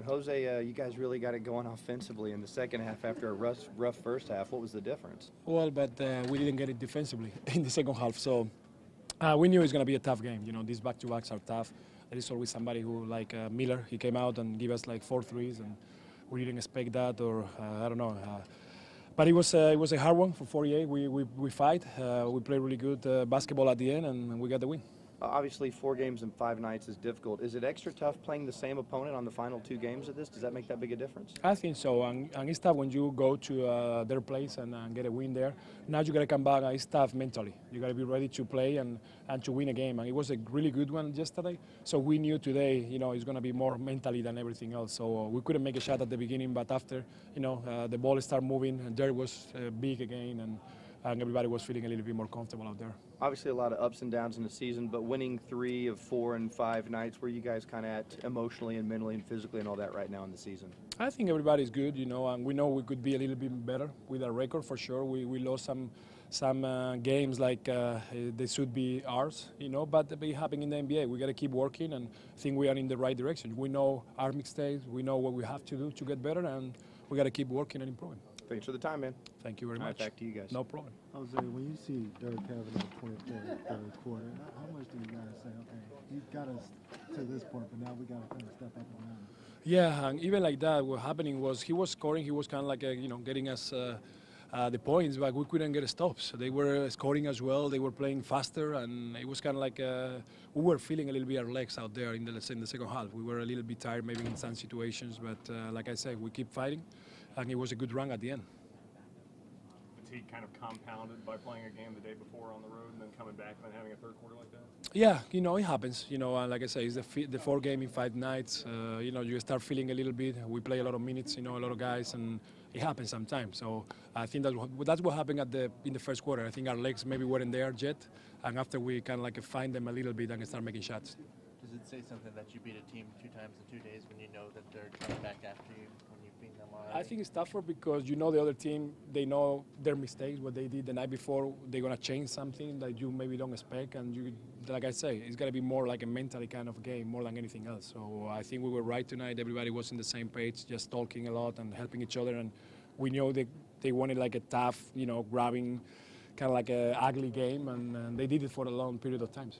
Jose, you guys really got it going offensively in the second half after a rough first half. What was the difference? Well, but we didn't get it defensively in the second half, so we knew it was going to be a tough game. You know, these back-to-backs are tough. There is always somebody who, like Miller, he came out and gave us like 4 threes, and we didn't expect that, or I don't know. But it was a hard one for 48. We fight. We play really good basketball at the end, and we got the win. Obviously, 4 games in 5 nights is difficult. Is it extra tough playing the same opponent on the final 2 games of this? Does that make that big a difference? I think so, and it's tough when you go to their place and get a win there. Now you got to come back, and it's tough mentally. You got to be ready to play and to win a game, and it was a really good one yesterday. So we knew today, you know, it's going to be more mentally than everything else. So we couldn't make a shot at the beginning, but after, you know, the ball started moving, and there was big again, and everybody was feeling a little bit more comfortable out there. Obviously, a lot of ups and downs in the season, but winning 3 of 4 and 5 nights, where you guys kind of at emotionally and mentally and physically and all that right now in the season? I think everybody's good, you know, and we know we could be a little bit better with our record for sure. We lost some games like they should be ours, you know, but they happen in the NBA. We got to keep working, and I think we are in the right direction. We know our mistakes, we know what we have to do to get better, and we got to keep working and improving. Thanks for the time, man. Thank you very much. Back to you guys. No problem. Jose, when you see Dirk having that 23rd third quarter, how much do you guys say, okay, you got us to this point, but now we got to kind of step up and down? Yeah, and even like that, what happening was he was scoring. He was kind of like, you know, getting us the points, but we couldn't get stops. They were scoring as well. They were playing faster, and it was kind of like we were feeling a little bit our legs out there in the second half. We were a little bit tired maybe in some situations, but like I said, we keep fighting, and it was a good run at the end. Fatigue kind of compounded by playing a game the day before on the road and then coming back and then having a third quarter like that? Yeah, you know, it happens. You know, like I say, it's the 4 game in 5 nights. You know, you start feeling a little bit. We play a lot of minutes, you know, a lot of guys, and it happens sometimes. So I think that's what happened in the first quarter. I think our legs maybe weren't there yet, and after we kind of like find them a little bit and start making shots. Does it say something that you beat a team 2 times in 2 days when you know that they're coming back after you, when you've beaten them already? I think it's tougher because you know the other team, they know their mistakes, what they did the night before. They're going to change something that you maybe don't expect. And you, like I say, it's going to be more like a mentally kind of game more than anything else. So I think we were right tonight. Everybody was on the same page, just talking a lot and helping each other. And we knew they wanted like a tough, you know, grabbing, kind of like a ugly game. And they did it for a long period of times.